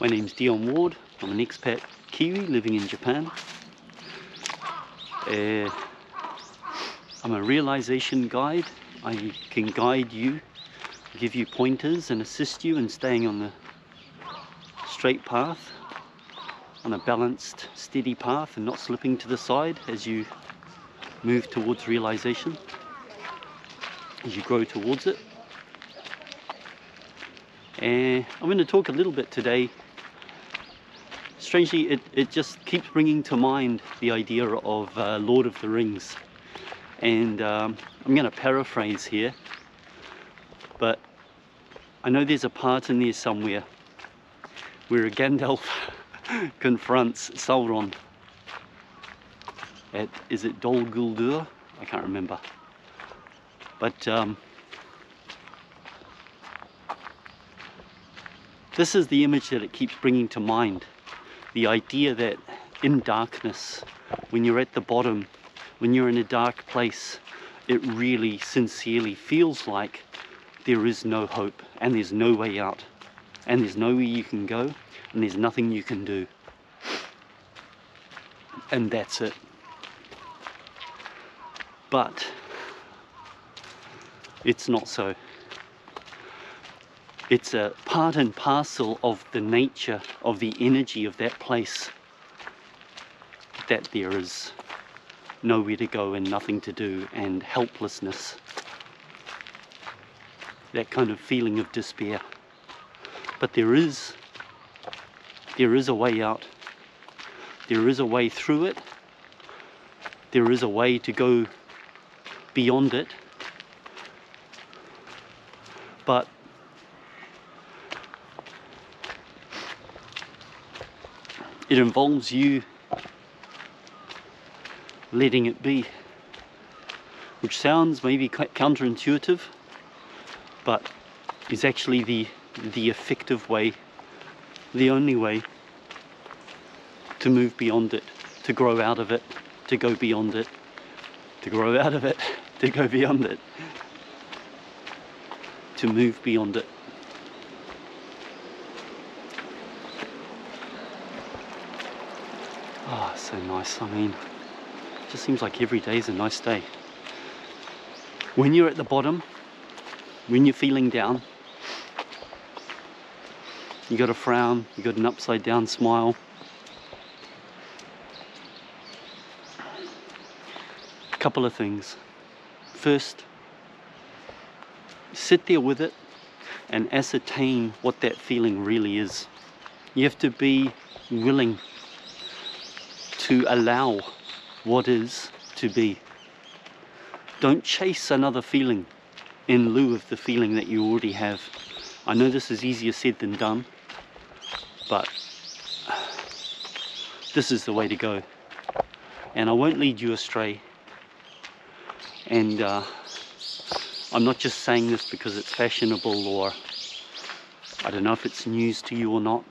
My name's Dion Ward. I'm an expat Kiwi living in Japan. I'm a realization guide. I can guide you, give you pointers and assist you in staying on the straight path, on a balanced, steady path, and not slipping to the side as you move towards realization, as you grow towards it. And I'm going to talk a little bit today. Strangely, it just keeps bringing to mind the idea of Lord of the Rings. And I'm going to paraphrase here, but I know there's a part in there somewhere where Gandalf confronts Sauron at, is it Dol Guldur? I can't remember. But this is the image that it keeps bringing to mind. The idea that in darkness, when you're at the bottom, when you're in a dark place, it really sincerely feels like there is no hope and there's no way out and there's nowhere you can go and there's nothing you can do. And that's it. But it's not so. It's a part and parcel of the nature of the energy of that place, that there is nowhere to go and nothing to do and helplessness, that kind of feeling of despair. But there is a way out. There is a way through it. There is a way to go beyond it. But it involves you letting it be, which sounds maybe quite counterintuitive, but is actually the effective way, the only way to move beyond it, to grow out of it, to go beyond it, to grow out of it, to go beyond it, to move beyond it. Ah, oh, so nice. I mean, it just seems like every day is a nice day. When you're at the bottom, when you're feeling down, you got a frown, you got an upside down smile. A couple of things. First, sit there with it and ascertain what that feeling really is. You have to be willing to allow what is to be. Don't chase another feeling in lieu of the feeling that you already have. I know this is easier said than done, but this is the way to go. And I won't lead you astray. And I'm not just saying this because it's fashionable, or I don't know if it's news to you or not,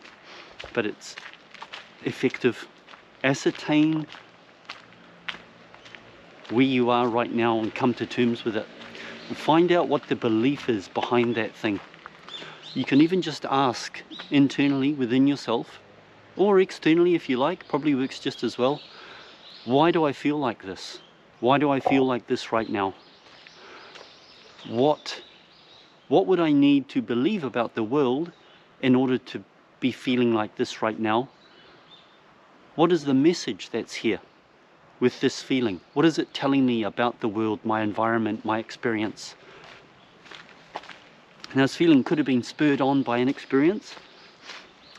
but it's effective. Ascertain where you are right now and come to terms with it. And find out what the belief is behind that thing. You can even just ask internally within yourself, or externally if you like, probably works just as well. Why do I feel like this? Why do I feel like this right now? What would I need to believe about the world in order to be feeling like this right now? What is the message that's here with this feeling? What is it telling me about the world, my environment, my experience? Now, this feeling could have been spurred on by an experience,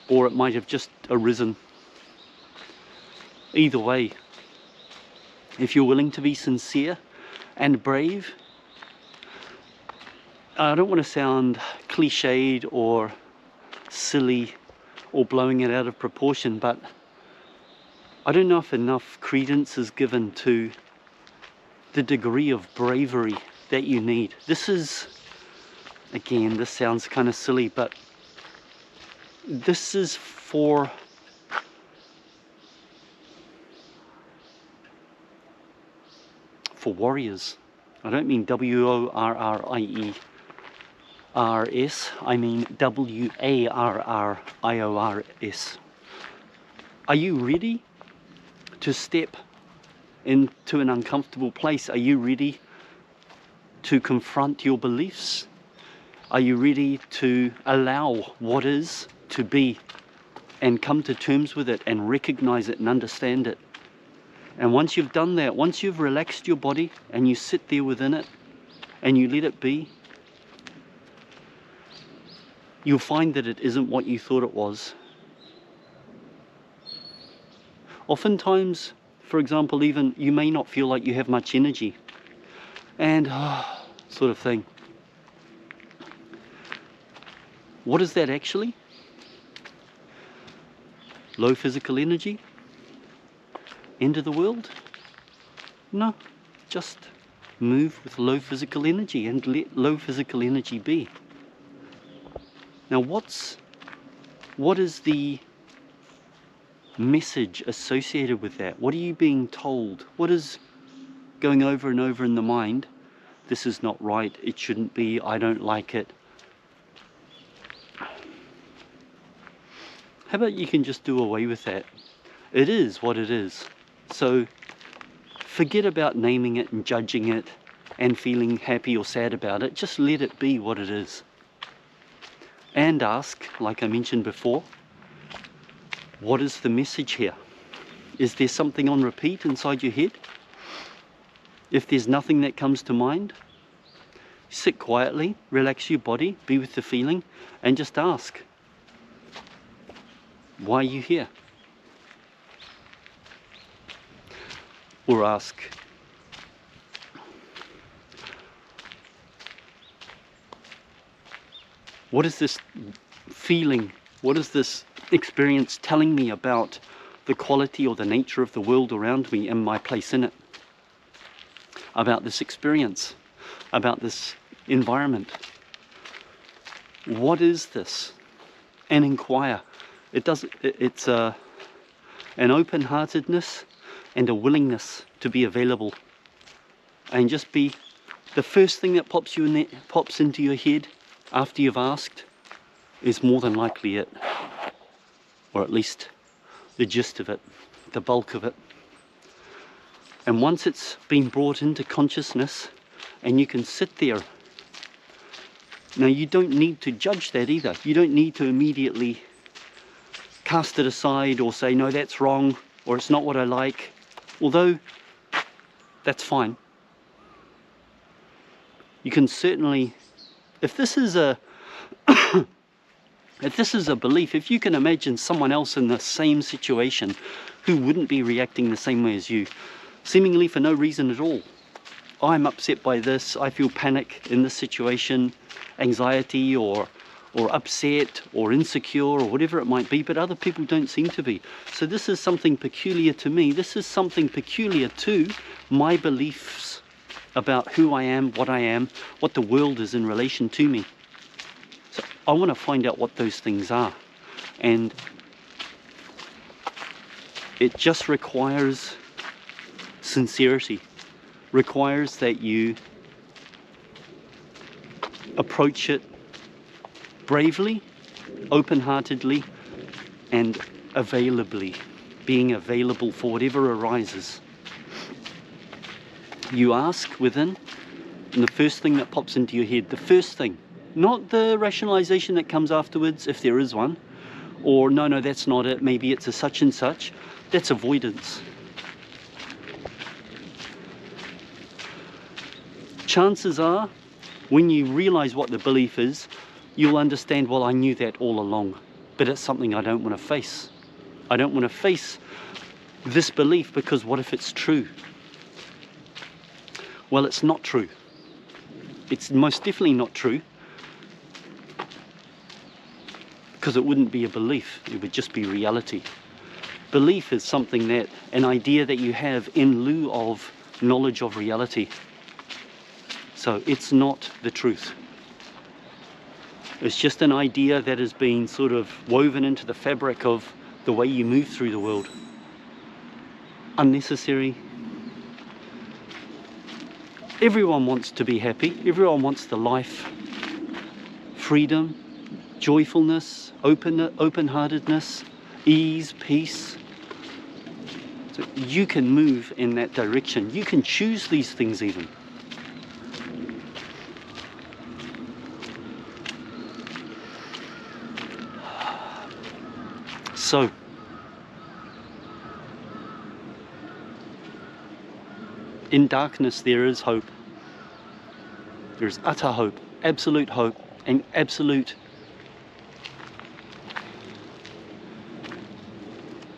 or it might have just arisen. Either way, if you're willing to be sincere and brave, I don't want to sound cliched or silly or blowing it out of proportion, but I don't know if enough credence is given to the degree of bravery that you need. This is, again, this sounds kind of silly, but this is for warriors. I don't mean W-O-R-R-I-E. I mean WARRIORS. Are you ready to step into an uncomfortable place? Are you ready to confront your beliefs? Are you ready to allow what is to be and come to terms with it and recognize it and understand it? And once you've done that, once you've relaxed your body and you sit there within it and you let it be, you'll find that it isn't what you thought it was. Oftentimes, for example, even you may not feel like you have much energy and sort of thing. What is that actually? Low physical energy? End of the world? No, just move with low physical energy and let low physical energy be. Now what is the message associated with that? What are you being told? What is going over and over in the mind? This is not right, it shouldn't be, I don't like it. How about you can just do away with that? It is what it is. So forget about naming it and judging it and feeling happy or sad about it. Just let it be what it is. And ask, like I mentioned before, what is the message here? Is there something on repeat inside your head? If there's nothing that comes to mind, sit quietly, relax your body, be with the feeling, and just ask, why are you here? Or ask, what is this feeling? What is this experience telling me about the quality or the nature of the world around me and my place in it? About this experience, about this environment. What is this? And inquire. It's an open-heartedness and a willingness to be available. And just be the first thing that pops into your head after you've asked is more than likely it, or at least the gist of it, the bulk of it. And once it's been brought into consciousness and you can sit there, now you don't need to judge that either. You don't need to immediately cast it aside or say, no, that's wrong, or it's not what I like, although that's fine. You can certainly, if this is a belief, if you can imagine someone else in the same situation who wouldn't be reacting the same way as you, seemingly for no reason at all. I'm upset by this, I feel panic in this situation, anxiety or upset or insecure or whatever it might be, but other people don't seem to be. So this is something peculiar to me. This is something peculiar to my beliefs about who I am, what the world is in relation to me. So I want to find out what those things are. And it just requires sincerity, requires that you approach it bravely, open-heartedly, and availably, being available for whatever arises. You ask within, and the first thing that pops into your head, the first thing, not the rationalization that comes afterwards, if there is one, or no, that's not it, maybe it's a such and such, that's avoidance. Chances are, when you realize what the belief is, you'll understand, well, I knew that all along, but it's something I don't want to face. I don't want to face this belief because what if it's true? Well, it's not true. It's most definitely not true, because it wouldn't be a belief, it would just be reality. Belief is something that, an idea that you have in lieu of knowledge of reality. So it's not the truth. It's just an idea that has been sort of woven into the fabric of the way you move through the world. Unnecessary. Everyone wants to be happy. Everyone wants the life freedom, joyfulness, open-heartedness, ease, peace. So you can move in that direction. You can choose these things even. So, in darkness there is hope. There is utter hope, and absolute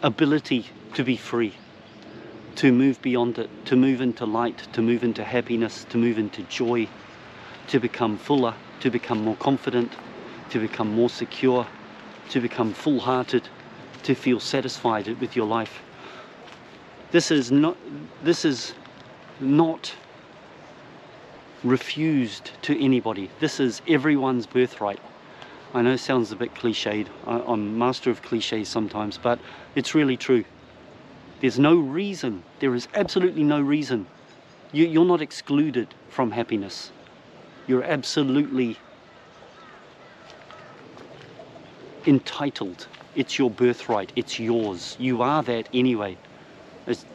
ability to be free, to move beyond it, to move into light, to move into happiness, to move into joy, to become fuller, to become more confident, to become more secure, to become full-hearted, to feel satisfied with your life. This is not refused to anybody. This is everyone's birthright. I know it sounds a bit cliched. I'm master of cliches sometimes, but it's really true. There's no reason, there is absolutely no reason. You're not excluded from happiness. You're absolutely entitled. It's your birthright, it's yours. You are that anyway.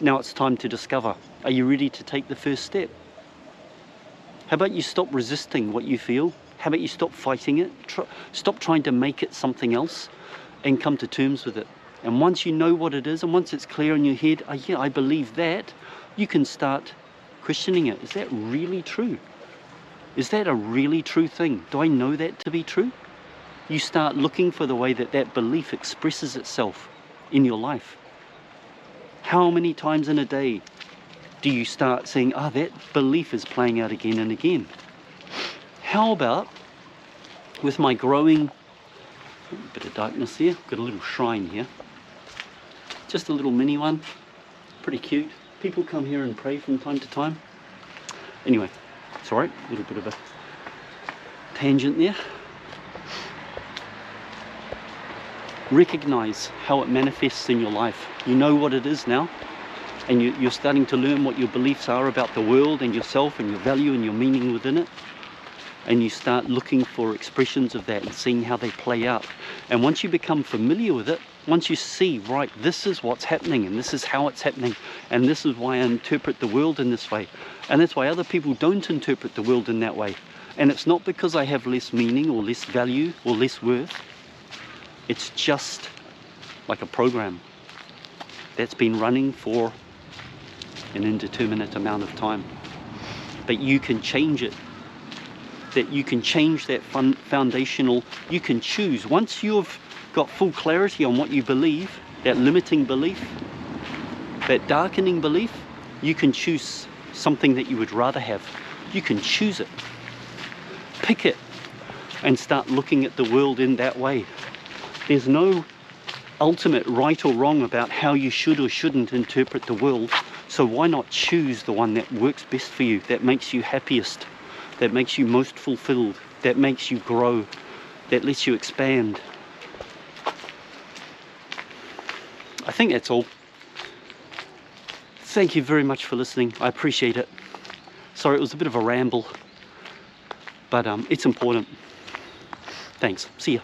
Now it's time to discover. Are you ready to take the first step? How about you stop resisting what you feel? How about you stop fighting it? Stop trying to make it something else and come to terms with it. And once you know what it is, and once it's clear in your head, oh yeah, I believe that, you can start questioning it. Is that really true? Is that a really true thing? Do I know that to be true? You start looking for the way that that belief expresses itself in your life. How many times in a day do you start saying, ah, that belief is playing out again and again? How about with my growing, bit of darkness here, got a little shrine here, just a little mini one, pretty cute. People come here and pray from time to time. Anyway, sorry, a little bit of a tangent there. Recognize how it manifests in your life. You know what it is now, and you're starting to learn what your beliefs are about the world and yourself and your value and your meaning within it. And you start looking for expressions of that and seeing how they play out. And once you become familiar with it, once you see, right, this is what's happening and this is how it's happening and this is why I interpret the world in this way, and that's why other people don't interpret the world in that way. And it's not because I have less meaning or less value or less worth. It's just like a program that's been running for an indeterminate amount of time. But you can change it. That you can change that foundational, you can choose. Once you've got full clarity on what you believe, that limiting belief, that darkening belief, you can choose something that you would rather have. You can choose it. Pick it and start looking at the world in that way. There's no ultimate right or wrong about how you should or shouldn't interpret the world. So why not choose the one that works best for you, that makes you happiest, that makes you most fulfilled, that makes you grow, that lets you expand. I think that's all. Thank you very much for listening. I appreciate it. Sorry, it was a bit of a ramble, but it's important. Thanks. See ya.